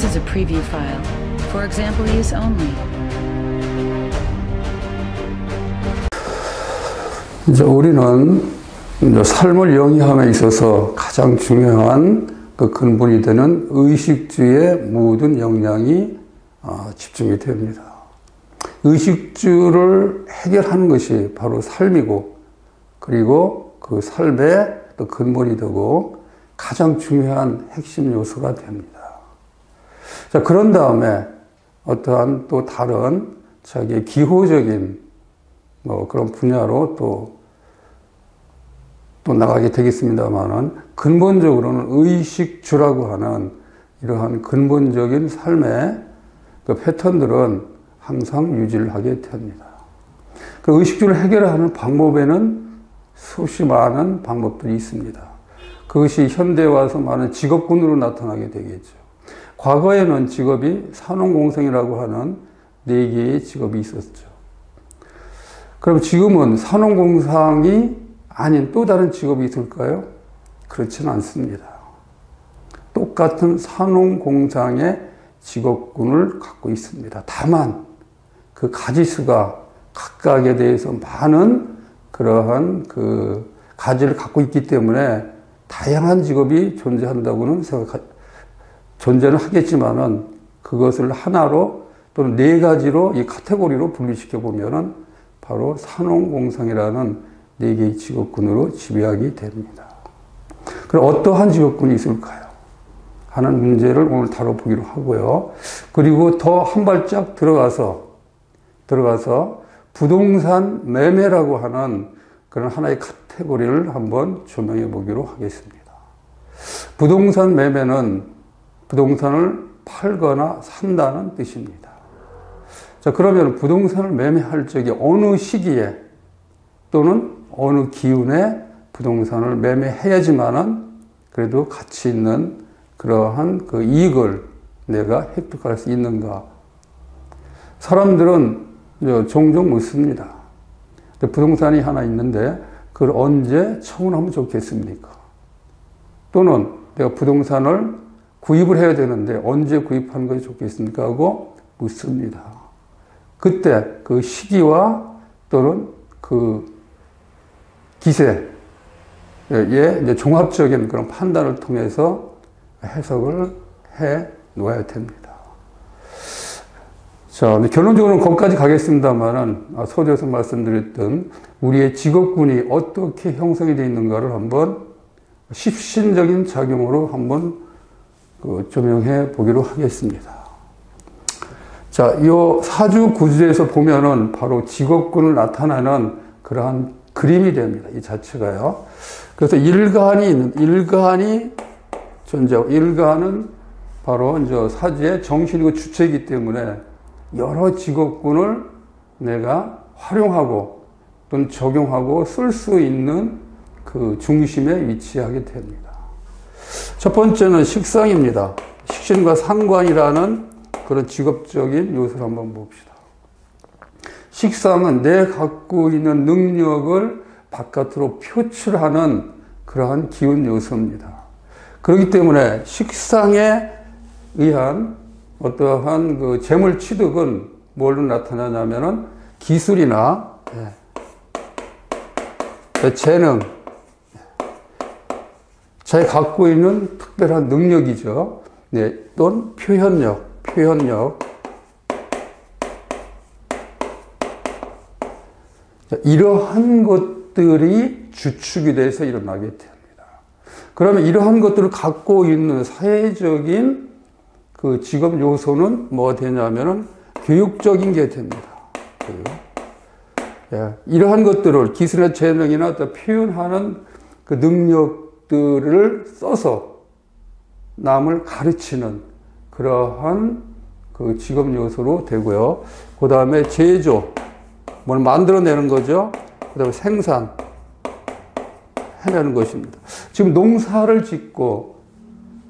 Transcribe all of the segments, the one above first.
This is a preview file. For example use only. 이제 우리는 이제 삶을 영위함에 있어서 가장 중요한 그 근본이 되는 의식주의 모든 역량이 집중이 됩니다. 의식주를 해결하는 것이 바로 삶이고, 그리고 그 삶의 또 근본이 되고 가장 중요한 핵심 요소가 됩니다. 자, 그런 다음에 어떠한 또 다른 자기의 기호적인 그런 분야로 또 나가게 되겠습니다만은, 근본적으로는 의식주라고 하는 이러한 근본적인 삶의 그 패턴들은 항상 유지를 하게 됩니다. 그 의식주를 해결하는 방법에는 수없이 많은 방법들이 있습니다. 그것이 현대에 와서 많은 직업군으로 나타나게 되겠죠. 과거에는 직업이 산업공상이라고 하는 4개의 직업이 있었죠. 그럼 지금은 산업공상이 아닌 또 다른 직업이 있을까요? 그렇지는 않습니다. 똑같은 산업공상의 직업군을 갖고 있습니다. 다만 그 가지수가 각각에 대해서 많은 그러한 그 가지를 갖고 있기 때문에 다양한 직업이 존재한다고는 존재는 하겠지만은, 그것을 하나로 또는 4가지로 이 카테고리로 분리시켜 보면은 바로 산업공상이라는 4개의 직업군으로 지배하게 됩니다. 그럼 어떠한 직업군이 있을까요? 하는 문제를 오늘 다뤄보기로 하고요. 그리고 더 한 발짝 들어가서 부동산 매매라고 하는 그런 하나의 카테고리를 한번 조명해 보기로 하겠습니다. 부동산 매매는 부동산을 팔거나 산다는 뜻입니다. 자, 그러면 부동산을 매매할 적에 어느 시기에 또는 어느 기운에 부동산을 매매해야지만은 그래도 가치 있는 그러한 그 이익을 내가 획득할 수 있는가? 사람들은 종종 묻습니다. 부동산이 하나 있는데 그걸 언제 처분하면 좋겠습니까? 또는 내가 부동산을 구입을 해야 되는데 언제 구입하는 것이 좋겠습니까? 하고 묻습니다. 그때 그 시기와 또는 그 기세의 이제 종합적인 그런 판단을 통해서 해석을 해 놓아야 됩니다. 자, 결론적으로는 거기까지 가겠습니다만은, 서두에서 말씀드렸던 우리의 직업군이 어떻게 형성이 되어 있는가를 한번 십신적인 작용으로 한번 조명해 보기로 하겠습니다. 자, 이 사주 구조에서 보면은 바로 직업군을 나타내는 그러한 그림이 됩니다. 이 자체가요. 그래서 일간이 존재하고, 일간은 바로 이제 사주의 정신이고 주체이기 때문에 여러 직업군을 내가 활용하고 또는 적용하고 쓸 수 있는 그 중심에 위치하게 됩니다. 첫 번째는 식상입니다. 식신과 상관이라는 그런 직업적인 요소를 한번 봅시다. 식상은 내 갖고 있는 능력을 바깥으로 표출하는 그러한 기운 요소입니다. 그렇기 때문에 식상에 의한 어떠한 그 재물 취득은 뭘로 나타나냐면은 기술이나 재능, 자기 갖고 있는 특별한 능력이죠. 네, 또는 표현력. 이러한 것들이 주축이 돼서 일어나게 됩니다. 그러면 이러한 것들을 갖고 있는 사회적인 그 직업 요소는 뭐가 되냐면은 교육적인 게 됩니다. 이러한 것들을 기술이나 재능이나 또 표현하는 그 능력들을 써서 남을 가르치는 그러한 그 직업 요소로 되고요. 그 다음에 제조, 뭘 만들어내는 거죠. 그 다음에 생산, 해내는 것입니다. 지금 농사를 짓고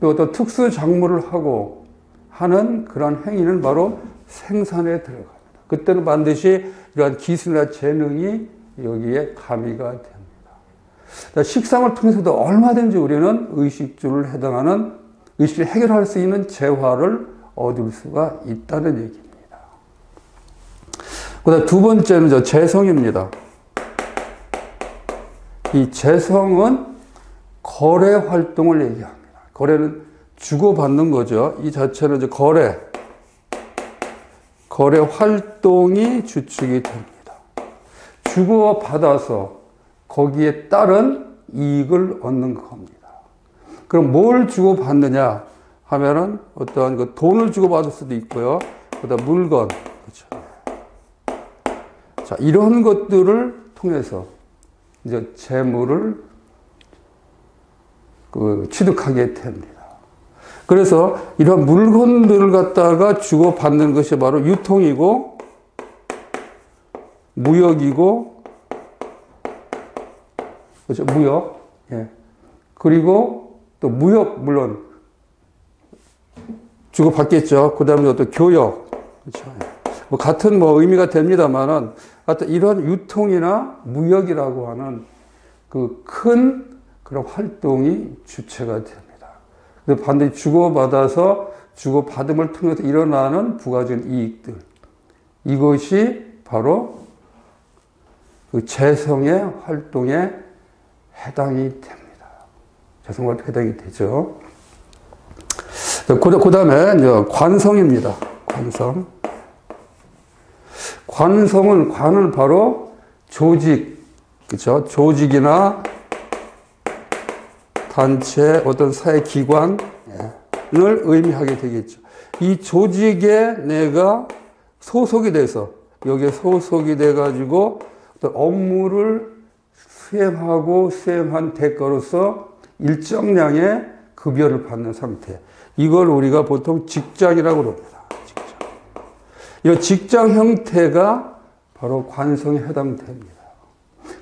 또 어떤 특수 작물을 하고 하는 그런 행위는 바로 생산에 들어갑니다. 그때는 반드시 이러한 기술이나 재능이 여기에 가미가 됩니다. 식상을 통해서도 얼마든지 우리는 의식주를 해당하는 의식을 해결할 수 있는 재화를 얻을 수가 있다는 얘기입니다. 그다음 두 번째는 재성입니다. 이 재성은 거래 활동을 얘기합니다. 거래는 주고받는 거죠. 이 자체는 이제 거래 활동이 주축이 됩니다. 주고받아서 거기에 따른 이익을 얻는 겁니다. 그럼 뭘 주고받느냐 하면은 어떠한 그 돈을 주고받을 수도 있고요. 그다음 물건, 그렇죠. 자, 이런 것들을 통해서 이제 재물을 취득하게 됩니다. 그래서 이런 물건들을 갖다가 주고받는 것이 바로 유통이고, 무역이고, 그렇죠. 무역. 예. 그리고 또 무역, 물론 주고받겠죠. 그 다음에 또 교역. 그렇죠. 뭐 같은 의미가 됩니다만은, 하여튼 이런 유통이나 무역이라고 하는 그 큰 그런 활동이 주체가 됩니다. 그래서 반드시 주고받아서 주고받음을 통해서 일어나는 부가적인 이익들. 이것이 바로 그 재성의 활동에 해당이 됩니다. 재성 활동에 해당이 되죠. 그 다음에 관성입니다. 관성. 관은 바로 조직, 그렇죠? 조직이나 단체, 어떤 사회기관을 의미하게 되겠죠. 이 조직에 내가 소속이 돼서, 여기에 소속이 돼가지고 어떤 업무를 수행한 대가로서 일정량의 급여를 받는 상태. 이걸 우리가 보통 직장이라고 그럽니다. 이 직장 형태가 바로 관성에 해당됩니다.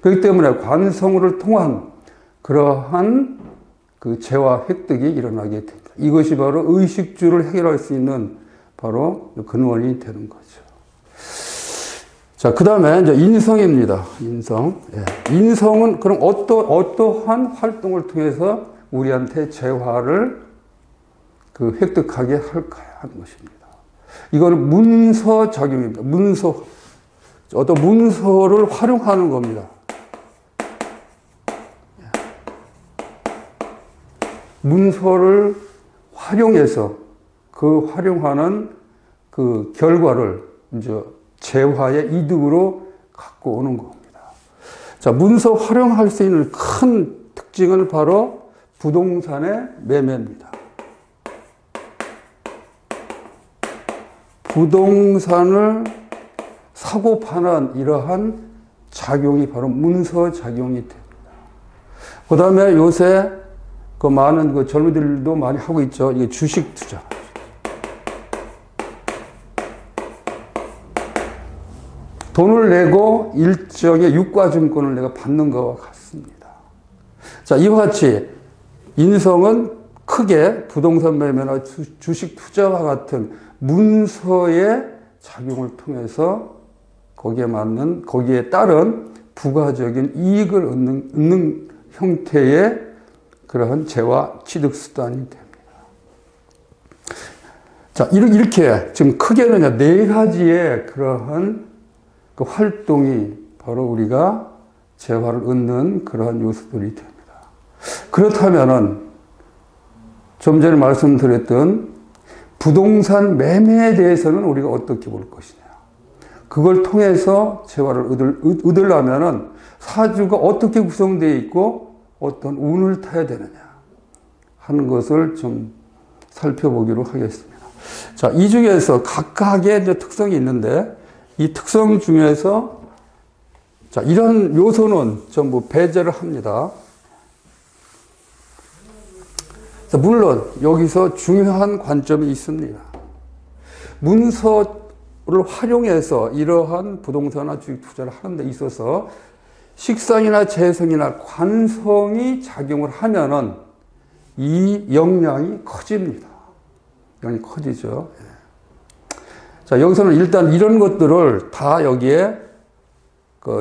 그렇기 때문에 관성을 통한 그러한 그 재화 획득이 일어나게 됩니다. 이것이 바로 의식주를 해결할 수 있는 바로 근원이 되는 거죠. 자, 그 다음에 이제 인성입니다. 인성. 예. 인성은 그럼 어떠한 활동을 통해서 우리한테 재화를 획득하게 할까 하는 것입니다. 이거는 문서작용입니다. 어떤 문서를 활용하는 겁니다. 문서를 활용해서 그 활용하는 그 결과를 이제 재화의 이득으로 갖고 오는 겁니다. 자, 문서 활용할 수 있는 큰 특징은 바로 부동산의 매매입니다. 부동산을 사고 파는 이러한 작용이 바로 문서 작용이 됩니다. 그 다음에 요새 많은 젊은이들도 많이 하고 있죠. 이게 주식 투자. 돈을 내고 일정의 유가증권을 내가 받는 것과 같습니다. 자, 이와 같이 인성은 크게 부동산 매매나 주식 투자와 같은 문서의 작용을 통해서 거기에 따른 부가적인 이익을 얻는 형태의 그러한 재화 취득 수단이 됩니다. 자, 이렇게 지금 크게는 네 가지의 그러한 그 활동이 바로 우리가 재화를 얻는 그러한 요소들이 됩니다. 그렇다면은 좀 전에 말씀드렸던 부동산 매매에 대해서는 우리가 어떻게 볼 것이냐. 그걸 통해서 재화를 얻으려면은 사주가 어떻게 구성되어 있고 어떤 운을 타야 되느냐 하는 것을 좀 살펴보기로 하겠습니다. 자, 이 중에서 각각의 이제 특성이 있는데 이 특성 중에서 자, 이런 요소는 전부 배제를 합니다. 자, 물론 여기서 중요한 관점이 있습니다. 문서를 활용해서 이러한 부동산이나 주식 투자를 하는 데 있어서 식상이나 재성이나 관성이 작용을 하면은 이 역량이 커집니다. 역량이 커지죠. 자, 여기서는 일단 이런 것들을 다 여기에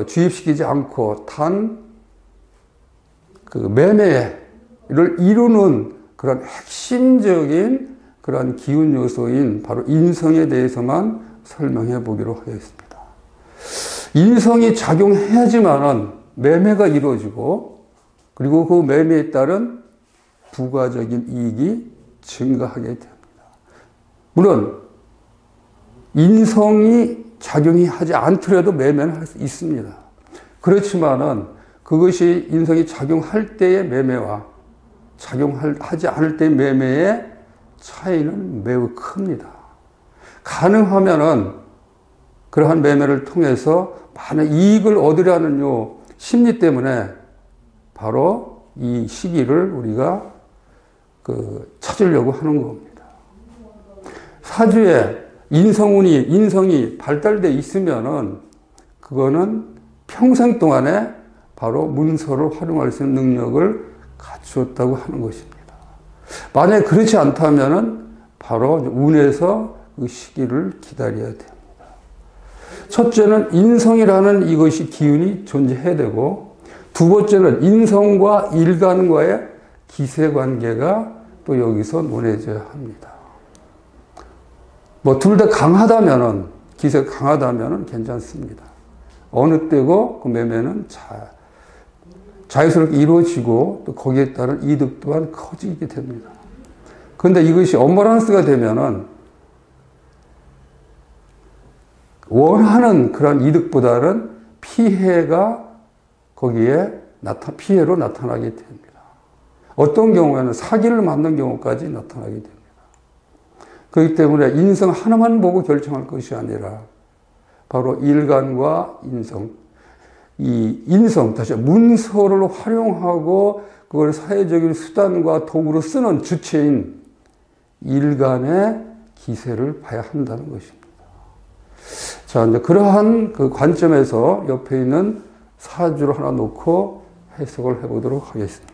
주입시키지 않고 단 매매를 이루는 그런 핵심적인 그러한 기운 요소인 바로 인성에 대해서만 설명해 보기로 하겠습니다. 인성이 작용해야지만은 매매가 이루어지고 그리고 그 매매에 따른 부가적인 이익이 증가하게 됩니다. 물론 인성이 작용이 하지 않더라도 매매는 할 수 있습니다. 그렇지만은 그것이 인성이 작용할 때의 매매와 작용하지 않을 때의 매매의 차이는 매우 큽니다. 가능하면은 그러한 매매를 통해서 많은 이익을 얻으려는 요 심리 때문에 바로 이 시기를 우리가 찾으려고 하는 겁니다. 사주에 인성이 발달되어 있으면은 그거는 평생 동안에 바로 문서를 활용할 수 있는 능력을 갖추었다고 하는 것입니다. 만약에 그렇지 않다면은 바로 운에서 그 시기를 기다려야 됩니다. 첫째는 인성이라는 이것이 기운이 존재해야 되고, 두 번째는 인성과 일간과의 기세 관계가 또 여기서 논해져야 합니다. 둘 다 강하다면은, 기세가 강하다면은 괜찮습니다. 어느 때고 그 매매는 자유스럽게 이루어지고 또 거기에 따른 이득 또한 커지게 됩니다. 그런데 이것이 언밸런스가 되면은 원하는 그런 이득보다는 피해가 거기에 피해로 나타나게 됩니다. 어떤 경우에는 사기를 맞는 경우까지 나타나게 됩니다. 그렇기 때문에 인성 하나만 보고 결정할 것이 아니라 바로 일간과 인성, 이 인성, 다시 문서를 활용하고 그걸 사회적인 수단과 도구로 쓰는 주체인 일간의 기세를 봐야 한다는 것입니다. 자, 이제 그러한 그 관점에서 옆에 있는 사주를 하나 놓고 해석을 해보도록 하겠습니다.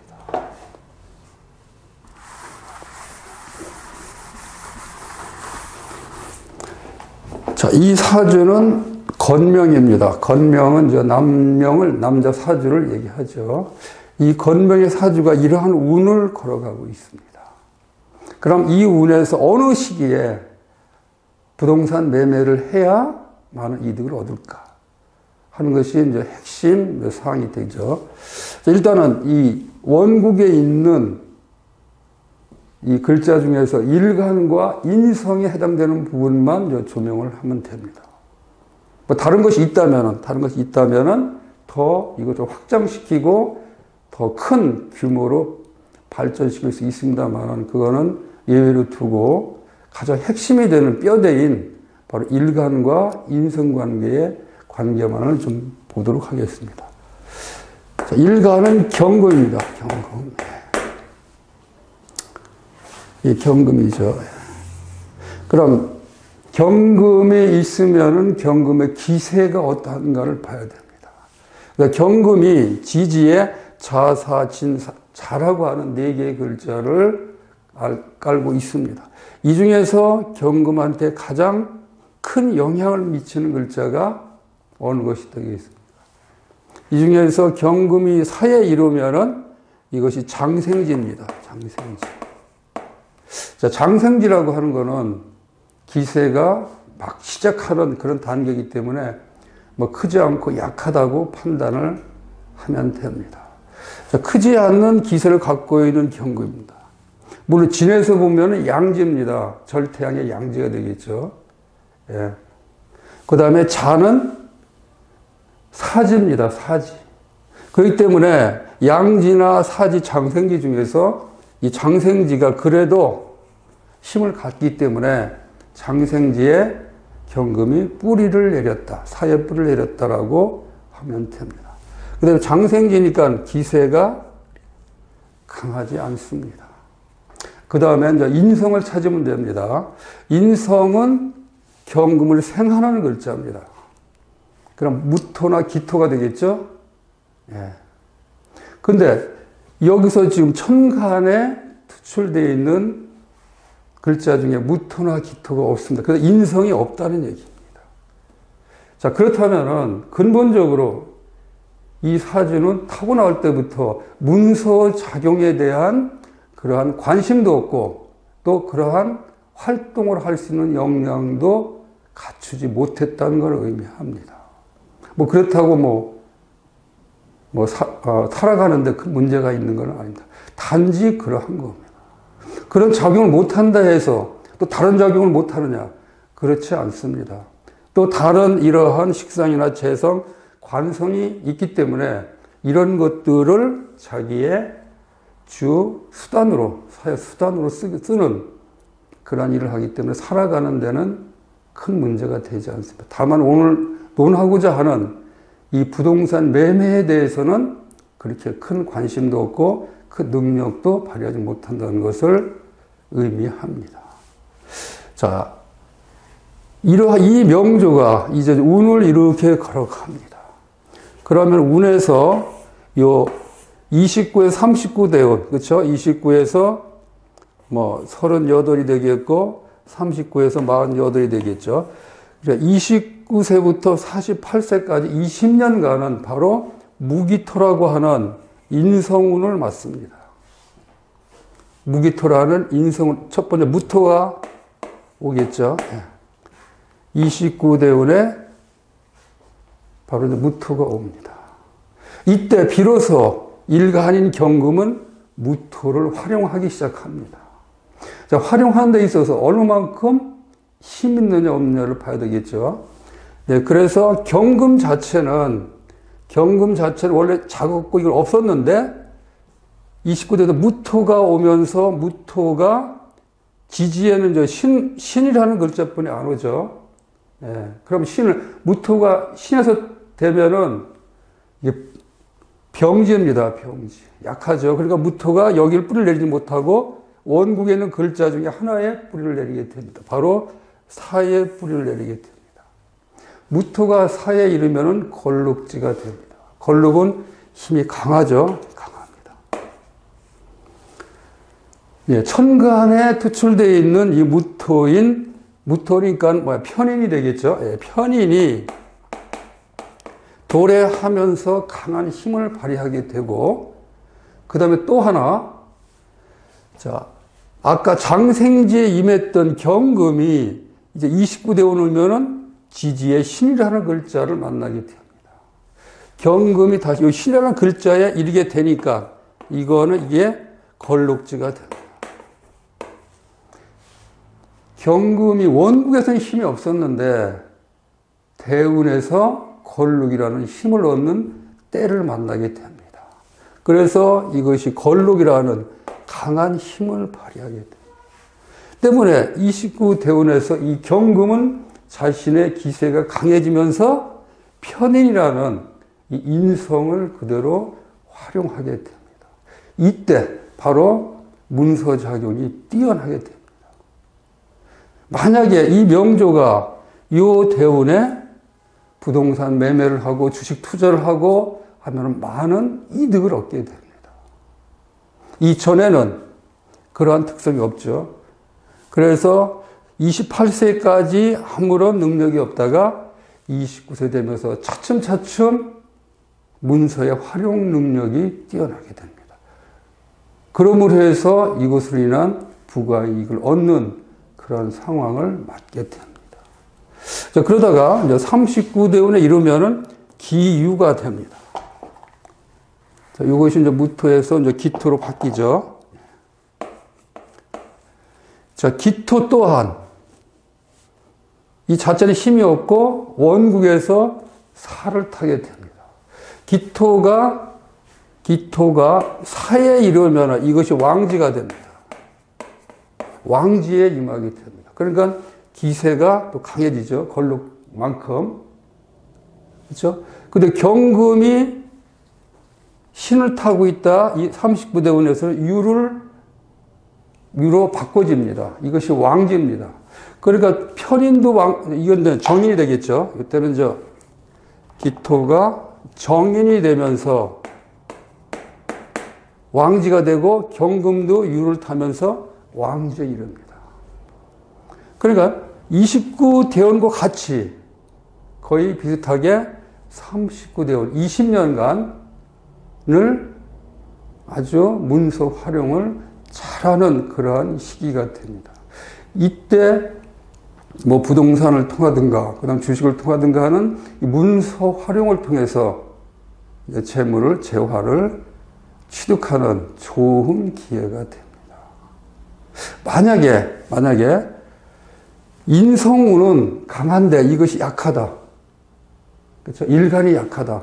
자, 이 사주는 건명입니다. 건명은 저 남자 사주를 얘기하죠. 이 건명의 사주가 이러한 운을 걸어가고 있습니다. 그럼 이 운에서 어느 시기에 부동산 매매를 해야 많은 이득을 얻을까 하는 것이 이제 핵심 사항이 되죠. 일단은 이 원국에 있는 이 글자 중에서 일간과 인성에 해당되는 부분만 조명을 하면 됩니다. 다른 것이 있다면은 더 이것을 확장시키고 더 큰 규모로 발전시킬 수 있습니다만 그거는 예외로 두고 가장 핵심이 되는 뼈대인 바로 일간과 인성관계의 관계만을 좀 보도록 하겠습니다. 자, 일간은 경금입니다. 경금. 이 경금이죠. 그럼 경금에 있으면은 경금의 기세가 어떠한가를 봐야 됩니다. 그러니까 경금이 지지에 자사, 진사, 자라고 하는 4개의 글자를 깔고 있습니다. 이 중에서 경금한테 가장 큰 영향을 미치는 글자가 어느 것이 되겠습니까? 이 중에서 경금이 사에 이루면은 이것이 장생지입니다. 장생지. 자, 장생지라고 하는 거는 기세가 막 시작하는 그런 단계이기 때문에 크지 않고 약하다고 판단을 하면 됩니다. 자, 크지 않는 기세를 갖고 있는 경금입니다. 물론 진에서 보면 양지입니다. 절태양의 양지가 되겠죠. 예. 그 다음에 자는 사지입니다. 사지. 그렇기 때문에 양지나 사지, 장생지 중에서 이 장생지가 그래도 힘을 갖기 때문에 장생지에 경금이 뿌리를 내렸다. 사에 뿌리를 내렸다라고 하면 됩니다. 그 다음에 장생지니까 기세가 강하지 않습니다. 그 다음에 이제 인성을 찾으면 됩니다. 인성은 경금을 생하는 글자입니다. 그럼 무토나 기토가 되겠죠? 예. 근데 여기서 지금 천간에 투출되어 있는 글자 중에 무토나 기토가 없습니다. 그래서 인성이 없다는 얘기입니다. 자, 그렇다면은 근본적으로 이 사주는 타고나올 때부터 문서 작용에 대한 그러한 관심도 없고 또 그러한 활동을 할 수 있는 역량도 갖추지 못했다는 걸 의미합니다. 뭐 그렇다고 살아가는데 큰 문제가 있는 건 아닙니다. 단지 그러한 겁니다. 그런 작용을 못한다 해서 또 다른 작용을 못하느냐? 그렇지 않습니다. 또 다른 이러한 식상이나 재성, 관성이 있기 때문에 이런 것들을 자기의 주 수단으로, 사회 수단으로 쓰는 그러한 일을 하기 때문에 살아가는 데는 큰 문제가 되지 않습니다. 다만 오늘 논하고자 하는 이 부동산 매매에 대해서는 그렇게 큰 관심도 없고 그 능력도 발휘하지 못한다는 것을 의미합니다. 자, 이 명조가 이제 운을 이렇게 걸어갑니다. 그러면 운에서 요 29에서 39대운, 그렇죠? 29에서 38이 되겠고 39에서 48이 되겠죠. 그러니까 29세부터 48세까지 20년간은 바로 무기토라고 하는 인성운을 맞습니다. 무기토라는 인성운, 첫 번째 무토가 오겠죠. 29대운에 바로 무토가 옵니다. 이때 비로소 일간인 경금은 무토를 활용하기 시작합니다. 자, 활용하는 데 있어서 얼마만큼 힘 있느냐 없느냐를 봐야 되겠죠. 네, 그래서 경금 자체는 원래 작았고 이걸 없었는데 29대도 무토가 오면서 무토가 지지에는 이제 신이라는 글자뿐이 안 오죠. 예, 그럼 무토가 신에서 되면은 이게 병지입니다. 병지. 약하죠. 그러니까 무토가 여기를 뿌리를 내리지 못하고 원국에 있는 글자 중에 하나에 뿌리를 내리게 됩니다. 바로 사에 뿌리를 내리게 됩니다. 무토가 사에 이르면은 걸룩지가 됩니다. 걸룩은 힘이 강하죠. 강합니다. 예, 천간에 투출되어 있는 이 무토니까 편인이 되겠죠. 예, 편인이 도래하면서 강한 힘을 발휘하게 되고, 그 다음에 또 하나, 자, 아까 장생지에 임했던 경금이 이제 29대운을 오면은 지지의 신이라는 글자를 만나게 됩니다. 경금이 다시 이 신이라는 글자에 이르게 되니까 이게 걸룩지가 됩니다. 경금이 원국에서는 힘이 없었는데 대운에서 걸룩이라는 힘을 얻는 때를 만나게 됩니다. 그래서 이것이 걸룩이라는 강한 힘을 발휘하게 됩니다. 때문에 29대운에서 이 경금은 자신의 기세가 강해지면서 편인이라는 이 인성을 그대로 활용하게 됩니다. 이때 바로 문서작용이 뛰어나게 됩니다. 만약에 이 명조가 이 대운에 부동산 매매를 하고 주식 투자를 하고 하면 많은 이득을 얻게 됩니다. 이전에는 그러한 특성이 없죠. 그래서 28세까지 아무런 능력이 없다가 29세 되면서 차츰차츰 문서의 활용 능력이 뛰어나게 됩니다. 그러므로 해서 이것으로 인한 부가이익을 얻는 그런 상황을 맞게 됩니다. 자, 그러다가 이제 39대운에 이르면은 기유가 됩니다. 자, 이것이 이제 무토에서 이제 기토로 바뀌죠. 자, 기토 또한 이 자체는 힘이 없고 원국에서 살을 타게 됩니다. 기토가 사에 이르면 이것이 왕지가 됩니다. 왕지에 임하게 됩니다. 그러니까 기세가 또 강해지죠. 걸룩만큼. 그렇죠? 근데 경금이 신을 타고 있다. 이 39대운에서 유로 바꿔집니다. 이것이 왕지입니다. 그러니까 편인도 이건 정인이 되겠죠. 이때는 기토가 정인이 되면서 왕지가 되고 경금도 유를 타면서 왕지에 이릅니다. 그러니까 29대운과 같이 거의 비슷하게 39대운 20년간을 아주 문서 활용을 잘하는 그러한 시기가 됩니다. 이때 뭐 부동산을 통하든가, 그 다음 주식을 통하든가 하는 문서 활용을 통해서 재물을, 재화를 취득하는 좋은 기회가 됩니다. 만약에 인성운은 강한데 이것이 약하다. 그렇죠? 일간이 약하다.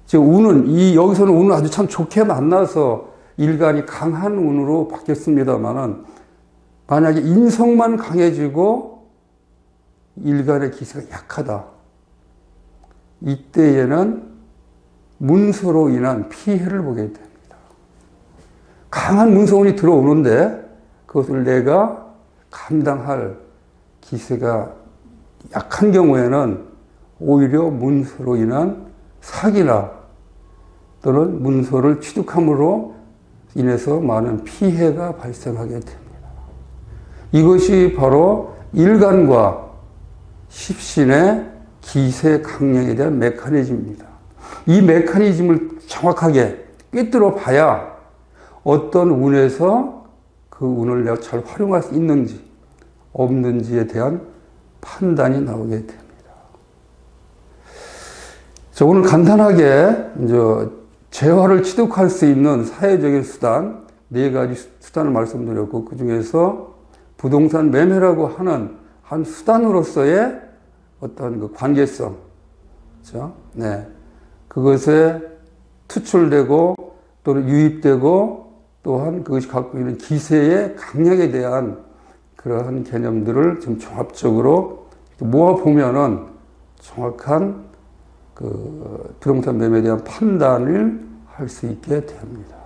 즉, 여기서는 운은 아주 참 좋게 만나서 일간이 강한 운으로 바뀌었습니다만은, 만약에 인성만 강해지고 일간의 기세가 약하다. 이때에는 문서로 인한 피해를 보게 됩니다. 강한 문서운이 들어오는데 그것을 내가 감당할 기세가 약한 경우에는 오히려 문서로 인한 사기나 또는 문서를 취득함으로 인해서 많은 피해가 발생하게 됩니다. 이것이 바로 일간과 십신의 기세 강령에 대한 메커니즘입니다. 이 메커니즘을 정확하게 꿰뚫어 봐야 어떤 운에서 그 운을 내가 잘 활용할 수 있는지 없는지에 대한 판단이 나오게 됩니다. 자, 오늘 간단하게 재화를 취득할 수 있는 사회적인 수단 4가지 수단을 말씀드렸고, 그 중에서 부동산 매매라고 하는 한 수단으로서의 어떤 그 관계성, 그렇죠? 네. 그것에 투출되고 또는 유입되고 또한 그것이 갖고 있는 기세의 강약에 대한 그러한 개념들을 좀 종합적으로 모아보면은 정확한 그 부동산 매매에 대한 판단을 할 수 있게 됩니다.